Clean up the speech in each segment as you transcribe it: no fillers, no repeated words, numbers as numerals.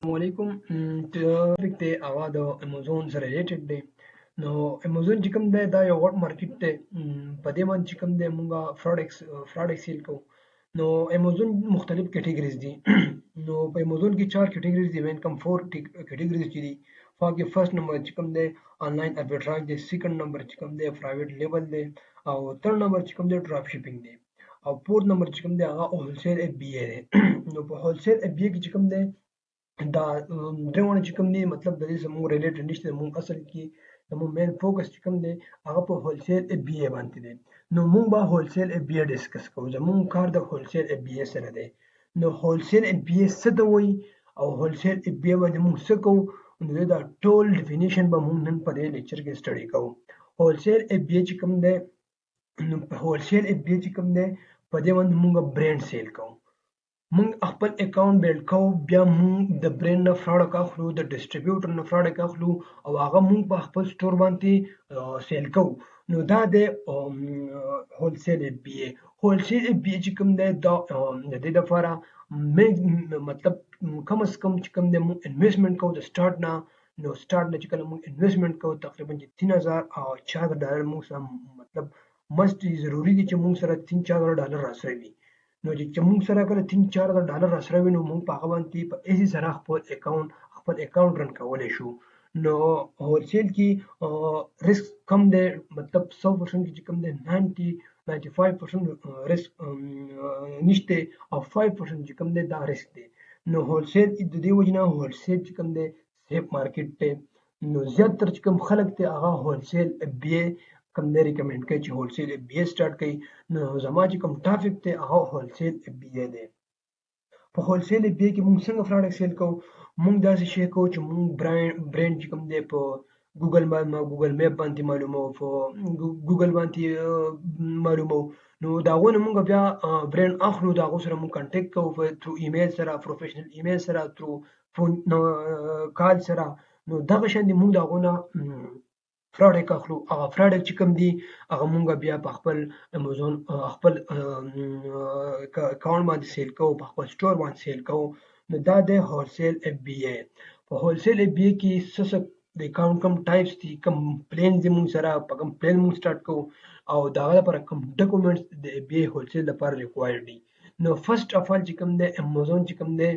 Assalamualaikum. Topic day هغه د Amazon سره ریلیټډ دی. نو Amazon چې کوم دی دا یو غټ مارکیټ دی. په دې باندې چې کوم دی مونږه فراډ ایکسل کوو. نو Amazon مختلف کیټګریز دي. نو په Amazon کې 4 کیټګریز دي. وین کم 4 کیټګریز چې دي. فاکه فرست نمبر چې کوم دی آنلاین اربیټراج دی. سیکنډ نمبر چې کوم دی پرایویټ لیبل دی. او تھرد نمبر چې کوم دی ډراپ شیپینګ دی. او فورث نمبر چې کوم دی هغه هولسیل اف بی ای دی. نو په هولسیل اف بی ای کې چې کوم دی دا درېونه چې کوم دي مطلب د دې زموږ ریلیټډ نشته. زموږ اصل کې زموږ مین فوکس چې کوم دی هغه په هولسیل اف بی ای باندې دی. نو موږ به هولسیل اف بی ای ډسکس کوو. زموږ کار د هولسیل اف بی ای سره دی. نو هولسیل اف بی ای څه ته وایي او هولسیل اف بی ای باندې موږ څه کوو، نو دا ټول ډیفینیشن به موږ نن په دې لیکچر کې سټډي کوو. هولسیل اف بی ای چې کوم دی، نو په هولسیل اف بی ای چې کوم دی په دې باندې موږ برانډ سیل کوو. مونږ خپل اکاونټ بیلډ کوو، بیا مونږ د برانډ نه پروډکټ اخلو، د ډسټریبیوټر نه پروډکټ اخلو او هغه مونږ په خپل سٹور باندې سیل کوو. نو دا د هولسیل اف بی ای. هولسیل اف بی ای چې کوم دی دا د دې لپاره مطلب کم از کم چې کوم دی مونږ انویسټمنټ کوو د سٹارټ نه. نو سٹارټ نه چې کله مونږ انویسټمنټ کوو تقریبا چې 3000 او 4000 ډالر مونږ سره مطلب مست ضروری دي چې مونږ سره 3000 ډالر راسره وي. نو چې موږ سره کله 3000 ډالر راسره وي، نو موږ په هغه باندې په ایزي سره خپل اکاونټ رن کولی شو. نو هولسیل کې ریسک کم دی، مطلب 100% کې چې کم دی 95% ریسک نشته او 5% چې کم دی دا ریسک دی. نو هولسیل د دې وجې نه هولسیل چې کم دی سیف مارکیټ دی. نو زیاتره چې کوم خلک دی هغه هولسیل بی ای کوم دی ریکمنډ کوي چې هولسیل بی ای سٹارټ کړي. نو زما چې کوم ټاپک دی هغه هولسیل بی ای دی. په هولسیل بی ای کې موږ څنګه فراډ ایکسل کوو؟ موږ داسې شی کوو چې موږ برانډ چې کوم دی په ګوګل میپ باندې معلومو، په ګوګل باندې معلومو. نو د هغو نه موږ بیا برانډ اخلو، د هغو سره موږ کانټیکټ کوو تھرو ایمیل سره، پروفیشنل ایمیل سره، تھرو فون کال سره. نو دغه شان موږ د هغو نه پروډکټ اخلو. هغه پروډکټ چې کوم دي هغه مونږ بیا په خپل امازون خپل اکاونټ باندې سیل کوو، په خپل سٹور باندې سیل کوو. نو دا د هولسیل اف بی ای. په هولسیل اف بی ای کې څه د اکاونټ کم ټایپس دي، کم پلین دي، مونږ سره په کم پلین مونږ سٹارټ کوو او د هغه لپاره کم ډاکومنټس د اف بی ای هولسیل لپاره ریکوایرډ دي. نو فرست اف آل چې کوم دی امازون چې کوم دی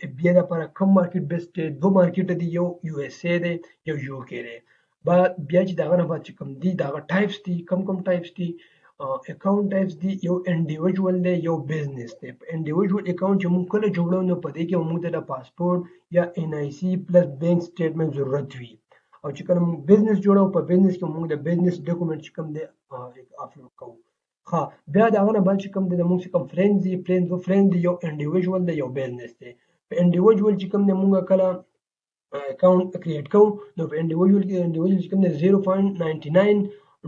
اف بی ای لپاره کم مارکیټ بیسټ دی. دوه مارکیټ دي، یو یو اس ای دی، یو یو کې دی. بیا چې دغه نه بعد چې کوم دي دغه ټایپس دي، کم ټایپس دي اکاونټ ټایپس دي. یو انډیویډوال دی، یو بزنس دی. په انډیویډوال اکاونټ چې موږ کله جوړو نو په دې کې موږ ته د پاسپورت یا ان آی سی پلس بینک سټیټمنټ ضرورت وي. او چې کله موږ بزنس جوړو په بزنس کې موږ د بزنس ډاکومنټ چې کوم دی اپلوډ کوو. ها بیا دغه نه بعد چې کوم دی د موږ کوم فرینډ دي، فرینډ دی، یو انډیویډوال دی، یو بزنس دی. په انډیویډوال چې کوم دی موږ کله اکاونټ کریټ کوو، نو په انډیویډوال چې کوم دی 0.99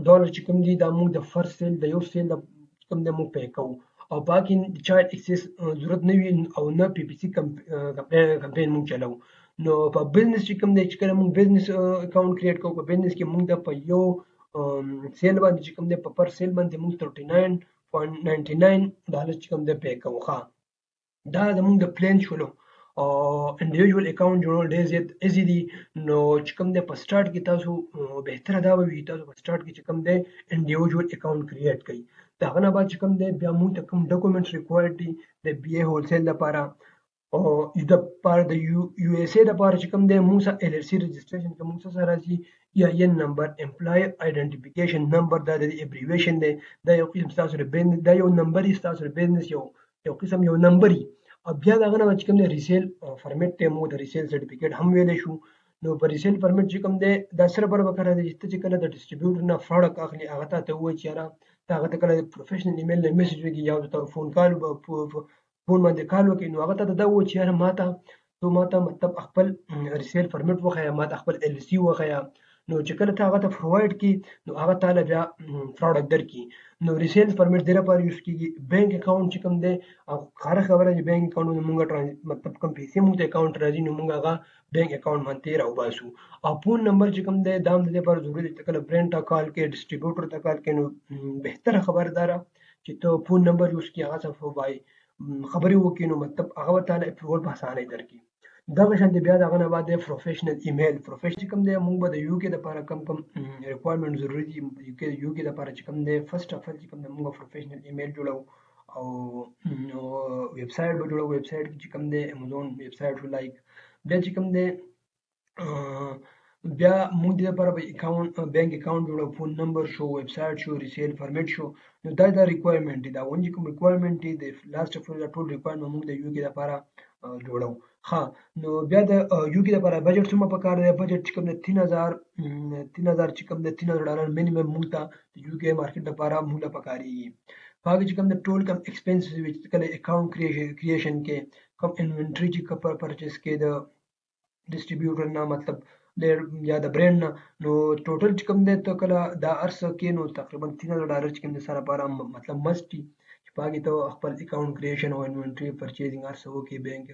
ډالر چې کوم دي دا موږ د فرست سیل د یو سیل چې کوم دی موږ پے کوو او باقي چارج اکسس ضرورت نه وي او نه پی پی سی کمپین موږ چلو. نو په بزنس چې کوم دی چې کله موږ بزنس اکاونټ کریټ کوو، په بزنس کې موږ د په یو سیل باندې چې کوم دی په پر سیل باندې موږ 39.99 ډالر چې کوم دی پے کوو. ښه دا زموږ د پلان شولو. انډیویډوال اکاونټ جوړول ډېر زیات ایزي دي. نو چې کوم دی په سٹارټ کې تاسو بهتره دا به وي تاسو په سٹارټ کې چې کوم دی انډیویډوال اکاونټ کریټ کړئ. د هغه نه بعد چې کوم دی بیا موږ ته کوم ډاکومنټس ریکوایرډ دي د بی ای هولسیل لپاره. او د پاره د یو اس ای لپاره چې کوم دی موږ سره ال ال سی رجسټریشن کې موږ سره راځي یا ان نمبر امپلای آیډنټیفیکیشن نمبر، دا د ابریویشن دی. دا یو قسم تاسو د بزنس دا یو نمبر یې تاسو د بزنس یو قسم یو نمبر یې. او بیا دغه نه چې کوم دی ریسیل فارمیټ ته موږ د ریسیل سرټیفیکیټ هم ویلی شو. نو په ریسیل فارمیټ چې کوم دی دا سره پر وکړه چې ته چې کله د ډسټریبیوټر نه پروډکټ اخلي هغه ته وایي چې یاره ته هغه ته کله پروفیشنل ایمیل نه میسج وکړي یا ته فون باندې کال وکړي، نو هغه ته دا وایي چې یاره ماته مطلب خپل ریسیل فارمیټ وښیه، ماته خپل ال سی وښیه. نو چې کله ته هغه ته پرووایډ کړي نو هغه تعالی بیا پروډکټ درکړي. نو ریسیل فارمیټ دې لپاره یوز کېږي. بینک اکاونټ چې کوم دی او ښکاره خبره چې بینک اکاونټ موږ مطلب کوم پیسې موږ ته اکاونټ راځي نو موږ هغه بینک اکاونټ باندې راوباسو. او فون نمبر چې کوم دی دا هم د دې لپاره ضروري دی چې کله برانډ ته کال کوې، ډسټریبیوټر ته کال کوې، نو بهتره خبره دا ده چې ته فون نمبر یوز کړې، هغه څه خبرې وکړي، نو مطلب هغه به تعالی اپروول په اسانۍ درکړي. دغه شانتي بیا دغه نه بعد د پروفیشنل ایمیل چې کوم دی موږ به د یو کې دپاره کم ریکوایرمنټ ضروري دي یو کې دپاره چې کوم دی فرسټ اف ال چې کوم دی موږ پروفیشنل ایمیل جوړو او ویب سایټ به جوړو ویب سایټ کې چې کوم دی امازون ویب سایټ شو لایک بیا چې کوم دی بیا موږ دې لپاره به اکاونټ بینک اکاونټ جوړو فون نمبر شو ویب سایټ شو ریسیل فارمیټ شو نو دا ریکوایرمنټ دي دا ونې کوم ریکوایرمنټ دي د لاست اف دا ټول ریکوایرمنټ موږ د یو کې لپاره جوړو ها نو بیا د یو کې لپاره بجټ څومره پکار دی بجټ چې کوم دی 3000 چې کوم دی $3000 مینیمم موږ ته د یو کې مارکیټ لپاره موږ له پکاريږي هغه چې کوم د ټول کم ایکسپنسز وچ کله اکاونټ کریشن کې کم انوینټری چې کپر پرچیز کې د ډیسټریبیوټر نه مطلب یا د برانډ نه نو ټوټل چې کوم دی ته کله دا ارسه کې نو تقریبا $3000 چې کوم دی سره لپاره مطلب مست دي چې پاګې ته خپل اکاونټ کریشن او انوینټری پرچیزینګ ارسه وکي بینک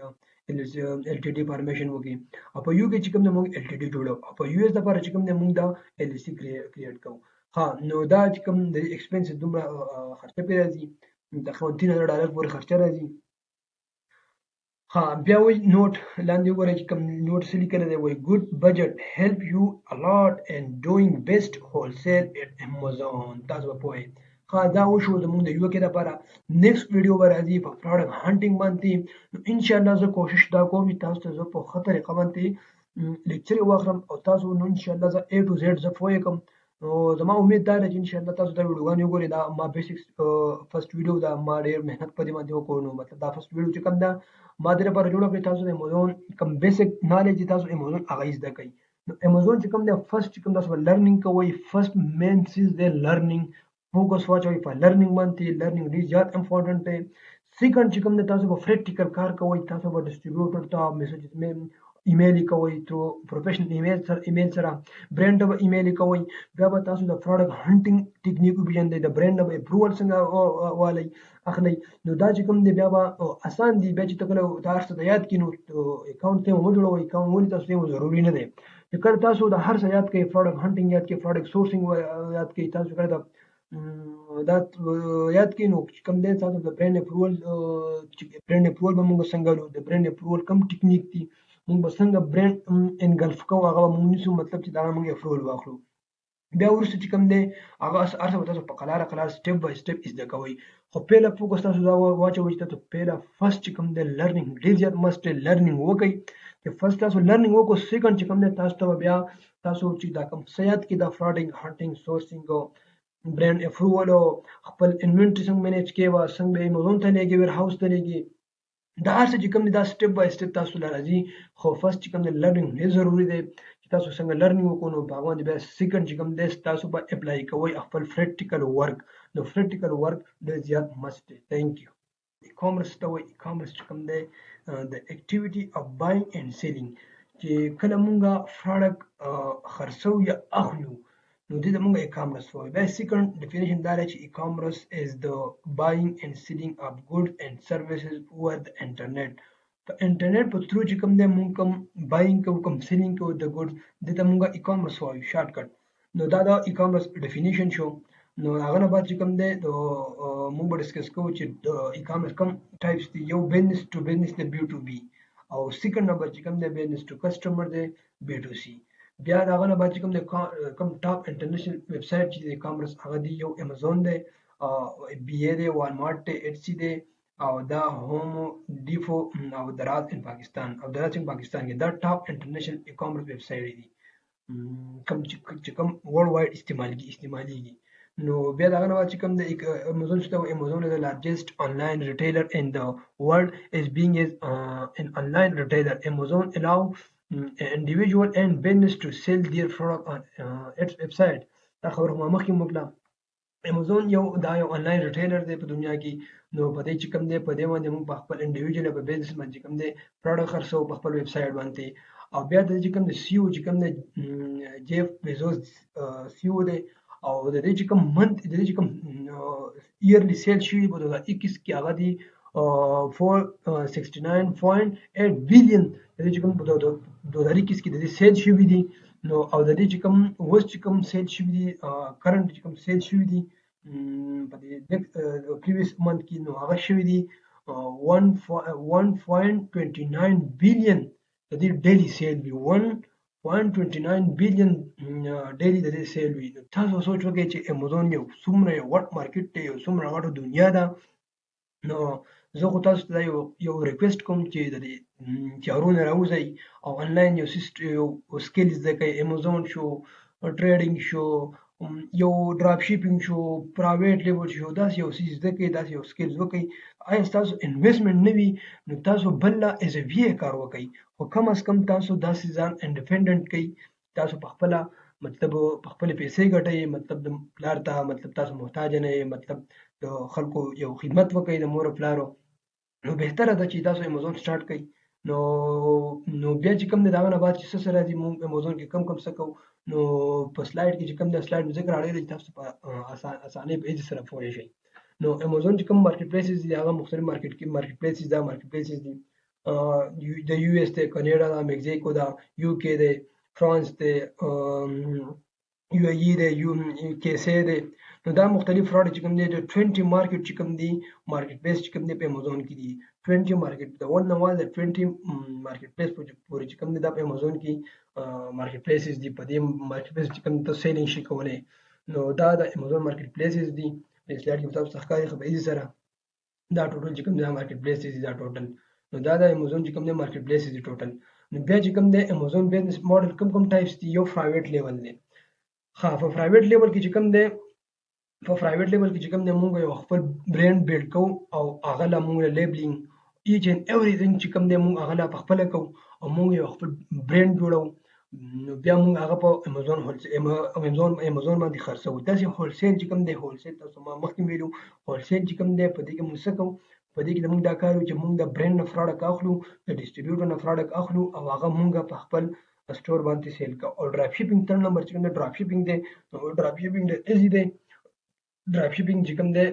ال ټي ډي فارمیشن وکي او په یو کې چې کوم دی موږ ال ټي ډي جوړو او په یو اس لپاره چې کوم دی موږ دا ال سی کریټ کوو ها نو دا چې کوم د ایکسپنس دومره خرچه پې راځي تقریبا $3000 پورې خرچه راځي ها بیا وایي نوٹ لاندې وګورئ چې کوم نوٹ څه لیکلی دی وایي ګود بجټ هیلپ یو الاټ ان ډوینګ بیسټ هولسیل اټ امازون تاسو به پوهئ ها دا وشو زموږ د یو کې لپاره نیکسټ ویډیو به راځي په پروډکټ هانټینګ باندې نو انشاءالله زه کوشش دا کوم چې تاسو ته زه په ښه طریقه باندې لیکچر واخلم او تاسو نو انشاءالله زه A to Z زه پوهه کړم نو زما امید دا ده چې انشاءالله تاسو دا ویډیوګانې وګورئ دا ما بیسکس فرست ویډیو دا ما ډېر محنت په دې باندې وکړو نو مطلب دا فرست ویډیو چې کوم ده ما دې لپاره جوړه کړې تاسو د امازون کوم بیسک نالج چې تاسو امازون هغه زده کړئ نو امازون چې کوم دی فرست چې کوم تاسو لرنینګ کوئ فرست مین چیز دی لرنینګ فوکس واچوئ په لرنینګ باندې لرنینګ ډېر زیات امپورټنټ دی سیکنډ چې کوم دی تاسو په پریکټیکل کار کوئ تاسو به ډسټریبیوټر ته میسج ایمیل کوئ تھرو پروفیشنل ایمیل سره برانډ به ایمیل کوئ بیا به تاسو د پروډکټ هانټینګ ټیکنیک وپېژنئ د برانډ به اپروول څنګه والی اخلئ نو دا چې کوم دی بیا به اسان دی بیا چې ته کله دا هر څه ته یاد کړي نو اکاونټ ته مو جوړوئ اکاونټ ولې تاسو ته ضروري نه دی چې کله تاسو د هر څه یاد کړئ پروډکټ هانټینګ یاد کړئ پروډکټ سورسینګ یاد کړئ تاسو کله دا یاد کړئ نو کوم دی تاسو د برانډ اپروول به موږ څنګه لرو د برانډ اپروول کوم ټیکنیک دي موږ به څنګه برانډ انګلف کوو هغه به موږ نیسو مطلب چې دا موږ اپروول واخلو بیا وروسته چې کوم دی هغه هر څه به تاسو په قلاره سټپ بای سټپ زده کوئ خو پهله فوکس تاسو دا واچوئ چې تاسو پهله فرست چې کوم دی لرنینګ ډېر زیات مست دی لرنینګ وکړئ چې فرست تاسو لرنینګ وکړو سیکنډ چې کوم دی تاسو ته بیا تاسو چې دا کوم څه یاد کړي دا پروډکټ هانټینګ سورسینګ او برانډ اپروول او خپل انوینټري څنګه مینیج کوي څنګه به امازون ته لېږي ویر هاوس ته لېږي دا هر څه چې کوم دی دا سټپ بای سټپ تاسو له راځي خو فرست چې کوم دی لرنینګ ډېر ضروري دی چې تاسو څنګه لرنینګ وکړو نو په هغه باندې بیا سیکنډ چې کوم دی تاسو به اپلای کوئ خپل پریکټیکل ورک نو پریکټیکل ورک ډېر زیات مست دی تھینک یو ای کامرس ته وایي ای کامرس چې کوم دی د اکټیویټي اف بایینګ اینډ سیلینګ چې کله مونږه پروډکټ خرڅو یا اخلو نو دې ته مونږ ای کامرس وایو بیا سیکنډ ډیفینیشن دا دی چې ای کامرس از د بایینګ اینډ سیلینګ اف ګوډز اینډ سروسز اوور د انټرنیټ په انټرنیټ په تھرو چې کوم دی مونږ کوم بایینګ کوو کوم سیلینګ کوو د ګوډز دې ته مونږ ای کامرس وایو شارټ کټ نو دا د ای کامرس ډیفینیشن شو نو هغه نه بعد چې کوم دی مونږ به ډسکس کوو چې د ای کامرس کوم ټایپس دي یو بزنس ټو بزنس دی بی ټو بی او سیکنډ نمبر چې کوم دی بزنس ټو کسټمر دی بی ټو سی بیا دا هغه نه بعد چې کوم دی کوم ټاپ انټرنیشنل ویب سایټ چې دی کامرس هغه دی یو امازون دی بی ای دی والمارټ دی ایچ سی دی او دا هوم ډیپو او دراز ان پاکستان او دراز ان پاکستان کې دا ټاپ انټرنیشنل ای کامرس ویب سایټ دي کوم چې کوم ورلد وایډ استعمالېږي نو بیا دا نه چې کوم د امازون چې امازون is the largest online retailer in the world is being as an online retailer amazon allow individual and business to sell their product on its website دا خبره هم مخکې موږ امازون یو آنلاین ریټیلر دی په دنیا کې نو په دې چې کوم دی په دې باندې موږ په خپل انډیویډوال په بزنس باندې کوم دی پروډکټ خرڅو په خپل ویب سایټ باندې او بیا د چې کوم دی سی او چې کوم دی جیف بیزوس سی او دی او د دې چې کوم منت د دې چې کوم ایرلی سیل شوی په 2021 کې هغه دی 469.8 بلین د دې چې کوم په 2021 کې د دې سیل شوی دی نو او د دې چې کوم اوس چې کوم سیل شوی دی کرنٹ چې کوم سیل شوی دی په دې پریویس منت کې نو هغه شوی دی 1.29 بلین د دې ډیلی سیل وي 1.29 بلین ډیلی د دې سیل وي. نو تاسو سوچ وکړئ چې امازون یو څومره یو غټ مارکیټ دی، یو څومره غټه دنیا ده. نو زه خو تاسو ته یو ریکوست کوم چې د دې تیارو نه راوځئ او انلاین یو سکیل زده کړئ. امازون شو، ټریډینګ شو، یو ډراپ شیپینګ شو، پرایویټ لیبل شو، داسې یو څیز زده کړئ، داسې یو سکیل وکړئ. آیا ستاسو انویسټمنټ نه وي نو تاسو بل له ایز ا وی کار وکړئ، خو کم از کم تاسو داسې ځان انډیپینډنټ کړئ، تاسو په خپله مطلب په خپلې پیسې ګټئ، مطلب د پلار ته مطلب تاسو محتاج نه یئ، مطلب د خلکو یو خدمت وکړئ د مور او پلارو. نو بهتره ده چې تاسو امازون سٹارټ کړئ. نو بیا چې کوم دی د هغه نه بعد چې څه څه راځي موږ امازون کې کم څه کوو. نو په سلایډ کې چې کوم دی سلایډ مې ځکه راړی دی چې تاسو په اسانۍ په ایزي سره پوه شئ. نو امازون چې کوم مارکیټ پلیسز دي هغه مختلف مارکیټ پلیسز دي. د یو اس دی، کاناډا ده، میکسیکو ده، یو کې دی، فرانس دی، یو ای ای دی، کیسې دی. نو دا مختلف فراډ چې کوم دی د 20 مارکیټ چې کوم دی مارکیټ پلیس چې کوم دی په امازون کې دي. 20 مارکیټ د ون نه وال د 20 مارکیټ پلیس پورې چې کوم دی دا په امازون کې مارکیټ پلیسز دي. په دې مارکیټ پلیس چې کوم تاسو سیلینګ شي کولای. نو دا د امازون مارکیټ پلیسز دي. په سلایډ کې تاسو ښکاري خو په ایزي سره دا ټوټل چې کوم دی مارکیټ پلیسز دي دا ټوټل. نو دا د امازون چې کوم دی مارکیټ پلیسز دي ټوټل. نو بیا چې کوم دی امازون بزنس ماډل کوم ټایپس دي. یو پرایویټ لیول دی. ها په پرایویټ لیول کې چې کوم دی موږ یو خپل برانډ بیلډ کوو او هغه له موږ لیبلینګ ایچ اینډ ایوریثینګ چې کوم دی موږ هغه لا په خپله کوو او موږ یو خپل برانډ جوړوو. نو بیا موږ هغه په امازون باندې خرڅوو. داسې هولسیل چې کوم دی هولسیل تاسو ما مخکې ویلو هولسیل چې کوم دی په دې کې موږ څه کوو، په دې کې موږ دا کار کوو چې موږ د برانډ نه پروډکټ اخلو، د ډسټریبیوټر نه پروډکټ اخلو او هغه موږ په خپل سٹور باندې سیل کوو. او ډراپ شیپینګ 3 نمبر چې کوم دی ډراپ شیپینګ دی. نو ډراپ شیپینګ ډېر ایزي دی. ډراپ شیپینګ چې کوم دی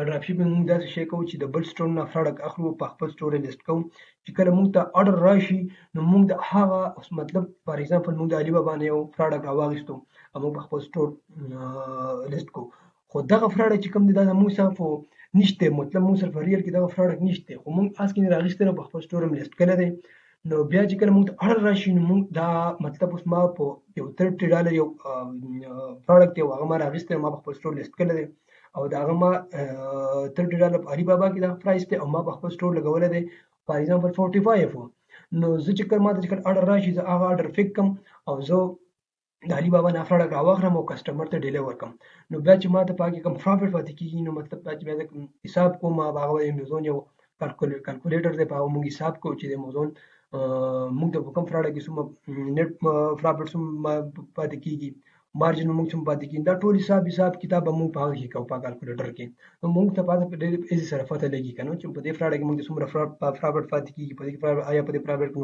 ډراپ شیپینګ موږ داسې شی کوو چې د بل سټور نه پروډکټ اخلو، په خپل سټور یې لیست کوو. چې کله موږ ته اډر راشي نو موږ د هغه مطلب فار ایگزامپل موږ د علي بابا نه یو پروډکټ راواخیستو او موږ په خپل سټور لیست کوو. خو دغه پروډکټ چې کوم دی دا زموږ سره خو نشته، مطلب موږ سره په ریل کې دغه پروډکټ نشته، خو موږ اسکې راغیستی نو په خپل سټور هم لیست کړی دی. نو بیا چې کله موږ ته اډر راشي نو موږ دا مطلب اوس ما په یو $30 یو پروډکټ یو هغه ما راغیستی ما په خپل سټور لیست کړی دی او د هغه ما $30 په علي بابا کې دا پرایس دی او ما په خپل سټور لګولی دی فار ایگزامپل 45 و. نو زه چې کله ما ته چې کله اډر راشي زه هغه اډر پک کړم او زه د علي بابا نه پروډکټ راواخلم او کسټمر ته ډیلیور کړم. نو بیا چې ما ته په هغې کې کوم پروفټ پاتې کېږي نو مطلب دا چې بیا زه حساب کوم هغه د امازون یو کلکولیټر دی، په هغه موږ حساب کوو چې د امازون موږ ته په کوم پروډکټ کې څومره نیټ پروفټ څومره پاتې کېږي، مارجن موږ څومره پاتې کېږي، دا ټول حساب کتاب به موږ په هغه کې کوو په کلکولیټر کې. نو موږ ته په ډېر ایزي سره پته لګي که نه چې په دې پروډکټ کې موږ څومره پروفټ پاتې کېږي، په دې آیا په دې پروډکټ کې